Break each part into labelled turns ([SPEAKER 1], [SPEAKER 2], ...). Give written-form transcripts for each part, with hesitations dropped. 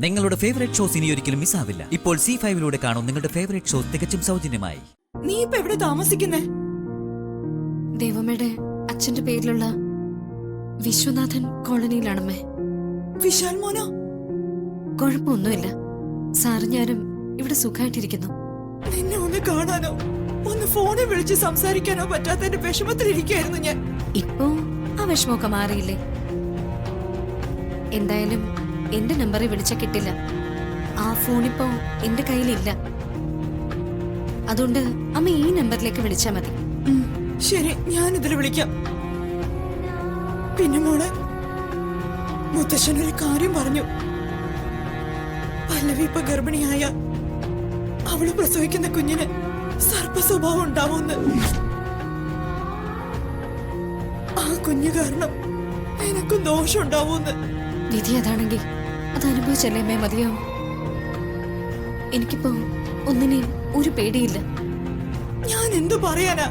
[SPEAKER 1] നിങ്ങളുടെ favourite shows ഇനി ഒരിക്കലും മിസ്സാവില്ല. ഇപ്പോൾ C5 കാണും നിങ്ങളുടെ ഫേവറേറ്റ് ഷോസ് തികച്ചും സൗജന്യമായി.
[SPEAKER 2] നീ ഇപ്പൊ എവിടെ താമസിക്കുന്നേ?
[SPEAKER 3] ദേവമ്മയുടെ അച്ഛന്റെ പേരിലുള്ള വിശ്വനാഥൻ കോളനിയിലാണമ്മേ.
[SPEAKER 2] വിശാൽ മോനോ?
[SPEAKER 3] കുഴപ്പമൊന്നുമില്ല. സാറ് ഞാനും ഇവിടെ സുഖമായിട്ടിരിക്കുന്നു.
[SPEAKER 2] നിന്നെ ഒന്ന് കാണാനോ ഒന്ന് ഫോണിൽ വിളിച്ച് സംസാരിക്കാനോ പറ്റാത്തതിന്റെ വിഷമത്തിലിരിക്കായിരുന്നു ഞാൻ.
[SPEAKER 3] ഇപ്പോ ആ വിഷമമൊക്കെ മാറിയില്ലേ? എന്തായാലും എന്റെ നമ്പറിൽ വിളിച്ച കിട്ടില്ല. ആ ഫോണിപ്പോ എന്റെ കയ്യിലില്ല. അതുകൊണ്ട് അമ്മ ഈ നമ്പറിലേക്ക് വിളിച്ചാ മതി.
[SPEAKER 2] ശരി, ഞാനിതിൽ വിളിക്കാം. പിന്നെ മോളെ, മുത്തശ്ശൻ ഒരു കാര്യം പറഞ്ഞു. പല്ലവി ഇപ്പൊ ഗർഭിണിയായ അവള് പ്രസവിക്കുന്ന കുഞ്ഞിന് സർപ്പ സ്വഭാവം ഉണ്ടാവുമെന്ന്. ആ കുഞ്ഞു കാരണം എനക്കും ദോഷം ഉണ്ടാവുമെന്ന്.
[SPEAKER 3] വിധി അതാണെങ്കിൽ അത് അനുഭവിച്ചല്ലേ മതിയാവും. എനിക്കിപ്പോ ഒന്നിനെയും ഒരു പേടിയില്ല.
[SPEAKER 2] ഞാൻ എന്തു പറയാനാ?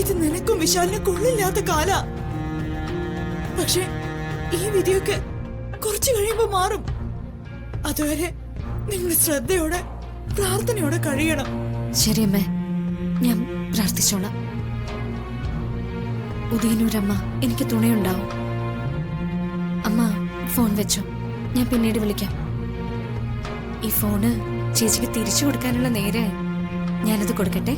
[SPEAKER 2] ഇത് നിനക്കും വിശാലിനെ കൊള്ളില്ലാത്ത കാല. പക്ഷെ ഈ വിധിയൊക്കെ കുറച്ചു കഴിയുമ്പോ മാറും. അതുവരെ നിങ്ങൾ ശ്രദ്ധയോടെ പ്രാർത്ഥനയോടെ കഴിയണം.
[SPEAKER 3] ശരിയമ്മേ, ഞാൻ പ്രാർത്ഥിച്ചോളാം. ഉദയനൂരമ്മ എനിക്ക് തുണയുണ്ടാവും. അമ്മ ഫോൺ വെച്ചോ, ഞാൻ പിന്നീട് വിളിക്കാം. ഈ ഫോണ് ചേച്ചിക്ക് തിരിച്ചു കൊടുക്കാനുള്ള നേരായി. ഞാനത് കൊടുക്കട്ടെ?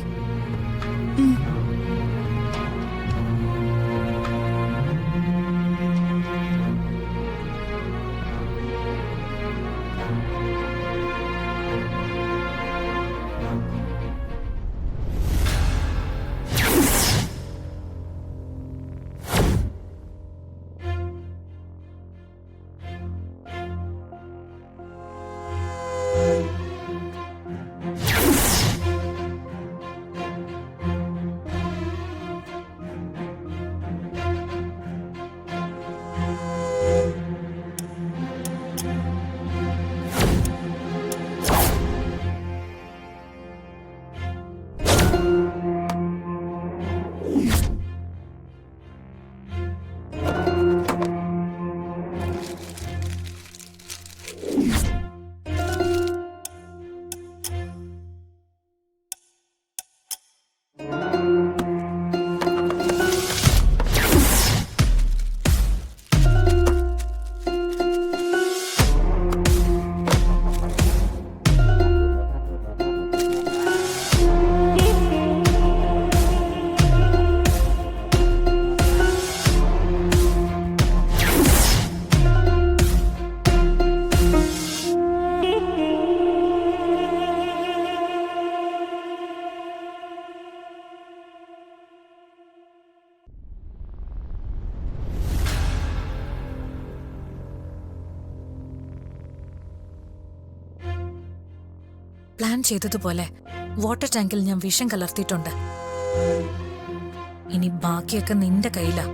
[SPEAKER 4] പ്ലാൻ ചെയ്തതുപോലെ വാട്ടർ ടാങ്കിൽ ഞാൻ വിഷം കലർത്തിയിട്ടുണ്ട്. ഇനി ബാക്കിയൊക്കെ നിന്റെ കയ്യിലാ.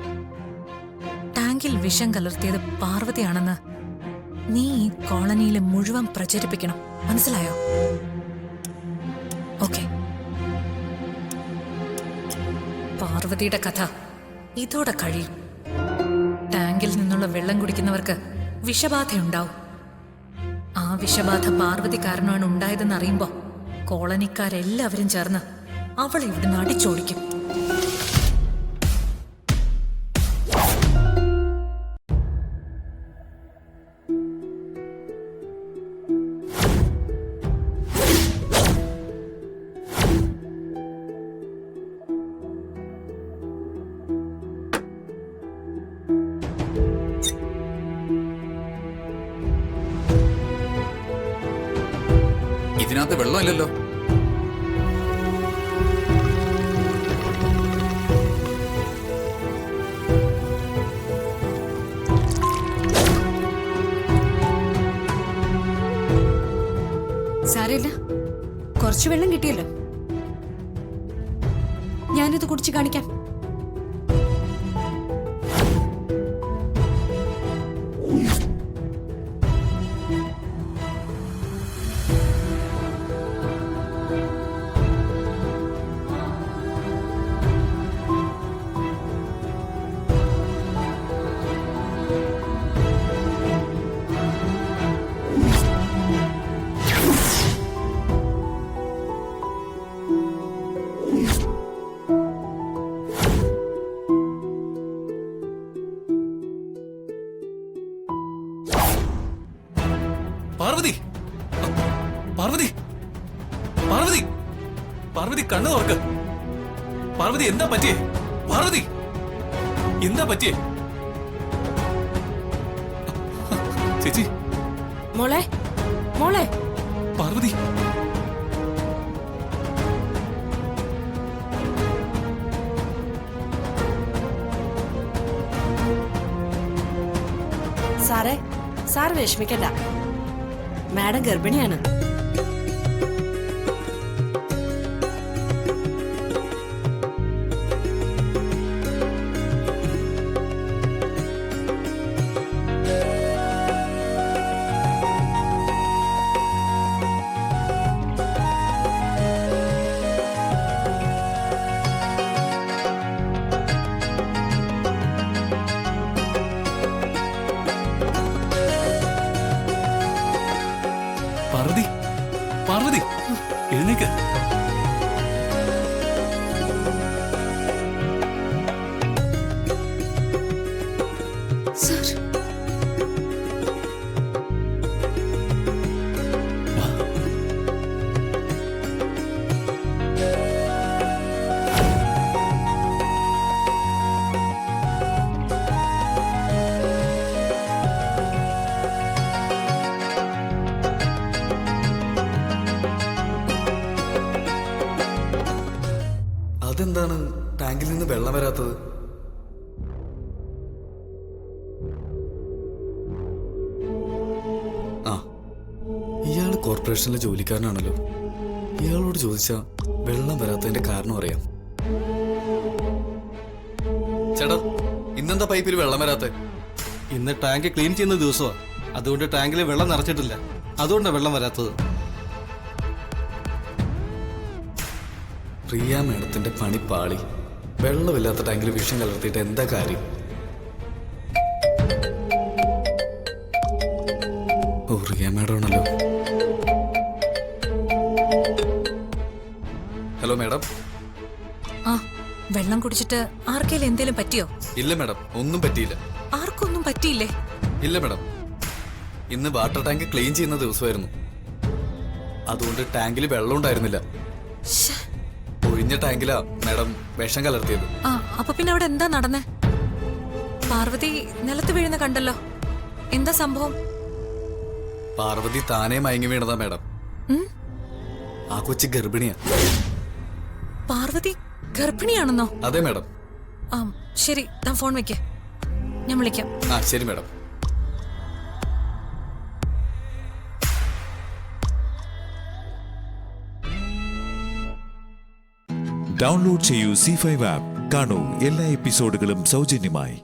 [SPEAKER 4] ടാങ്കിൽ വിഷം കലർത്തിയത് പാർവതിയാണെന്ന് നീ ഈ കോളനിയിലെ മുഴുവൻ പ്രചരിപ്പിക്കണം. മനസ്സിലായോ? ഓക്കെ. പാർവതിയുടെ കഥ ഇതോടെ കഴിയും. ടാങ്കിൽ നിന്നുള്ള വെള്ളം കുടിക്കുന്നവർക്ക് വിഷബാധയുണ്ടാവും. ആ വിഷബാധ പാർവതി കാരണമാണ് ഉണ്ടായതെന്ന് അറിയുമ്പോ കോളനിക്കാരെല്ലാവരും ചേർന്ന് അവളെ ഇവിടുന്ന് അടിച്ചോടിക്കും.
[SPEAKER 5] ഇതിനകത്ത് വെള്ളമില്ലല്ലോ.
[SPEAKER 3] സാരമില്ല, കുറച്ചു വെള്ളം കിട്ടിയല്ലോ. ഞാനിത് കുടിച്ച് കാണിക്കാം.
[SPEAKER 6] പാർവതി പാർവതി പാർവതി പാർവതി കണ്ണു തുറക്ക്. പാർവതി എന്താ പറ്റിയേ? പാർവതി എന്താ പറ്റിയേ? ചേച്ചി
[SPEAKER 2] മോളെ മോളെ
[SPEAKER 6] പാർവതി
[SPEAKER 2] സാറേ സാർ വിഷമിക്കണ്ട, മാഡം ഗർഭിണിയാണ്.
[SPEAKER 6] പാർവതി പാർവതി എഴുന്നേക്ക്.
[SPEAKER 3] സാർ
[SPEAKER 7] അതെന്താണ് ടാങ്കിൽ നിന്ന് വെള്ളം വരാത്തത്? ആ, ഇയാള് കോർപ്പറേഷനിലെ ജോലിക്കാരനാണല്ലോ. ഇയാളോട് ചോദിച്ചാ വെള്ളം വരാത്തതിന്റെ കാരണം അറിയാം. ചേട്ടാ, ഇന്നെന്താ പൈപ്പിൽ വെള്ളം വരാത്തെ?
[SPEAKER 8] ഇന്ന് ടാങ്ക് ക്ലീൻ ചെയ്യുന്ന ദിവസമാണ്. അതുകൊണ്ട് ടാങ്കിൽ വെള്ളം നിറച്ചിട്ടില്ല. അതുകൊണ്ടാണ് വെള്ളം വരാത്തത്.
[SPEAKER 7] പ്രിയ മേഡത്തിന്റെ പണി പാളി. വെള്ളമില്ലാത്ത ടാങ്കിൽ വിഷം കലർത്തിയിട്ട് എന്താ കാര്യം? ഓ, റിയ മേഡം ആണല്ലോ. Hello madam.
[SPEAKER 4] ആ വെള്ളം കുടിച്ചിട്ട് ആർക്കേലും എന്തേലും പറ്റിയോ?
[SPEAKER 7] ഇല്ല മേഡം, ഒന്നും പറ്റിയില്ല.
[SPEAKER 4] ആർക്കൊന്നും പറ്റിയില്ലേ?
[SPEAKER 7] ഇല്ല മേഡം, ഇന്ന് വാട്ടർ ടാങ്ക് ക്ലീൻ ചെയ്യുന്ന ദിവസമായിരുന്നു. അതുകൊണ്ട് ടാങ്കിൽ വെള്ളം ഉണ്ടായിരുന്നില്ല.
[SPEAKER 4] ശ്ശേ.
[SPEAKER 7] ഒഴിഞ്ഞ ടാങ്കിലാ മാഡം വിഷം കലർത്തിയത്.
[SPEAKER 4] ആ അപ്പൊ പിന്നെ അവിടെ എന്താ നടന്നേ? പാർവതി നിലത്ത് വീഴുന്ന കണ്ടല്ലോ. എന്താ സംഭവം?
[SPEAKER 7] പാർവതി താനേ മയങ്ങി വീണതാ മാഡം.
[SPEAKER 4] ഉം?
[SPEAKER 7] ആ കൊച്ചു ഗർഭിണിയാ.
[SPEAKER 4] പാർവതി ഗർഭിണിയാണെന്നോ?
[SPEAKER 7] അതെ മാഡം.
[SPEAKER 4] ആ ശരി, താൻ ഫോൺ വെക്കേ, ഞാൻ വിളിക്കാം.
[SPEAKER 7] ആ ശരി മാഡം.
[SPEAKER 9] ഡൗൺലോഡ് ചെയ്യൂ C5 ആപ്പ്. കാണൂ എല്ലാ എപ്പിസോഡുകളും സൗജന്യമായി.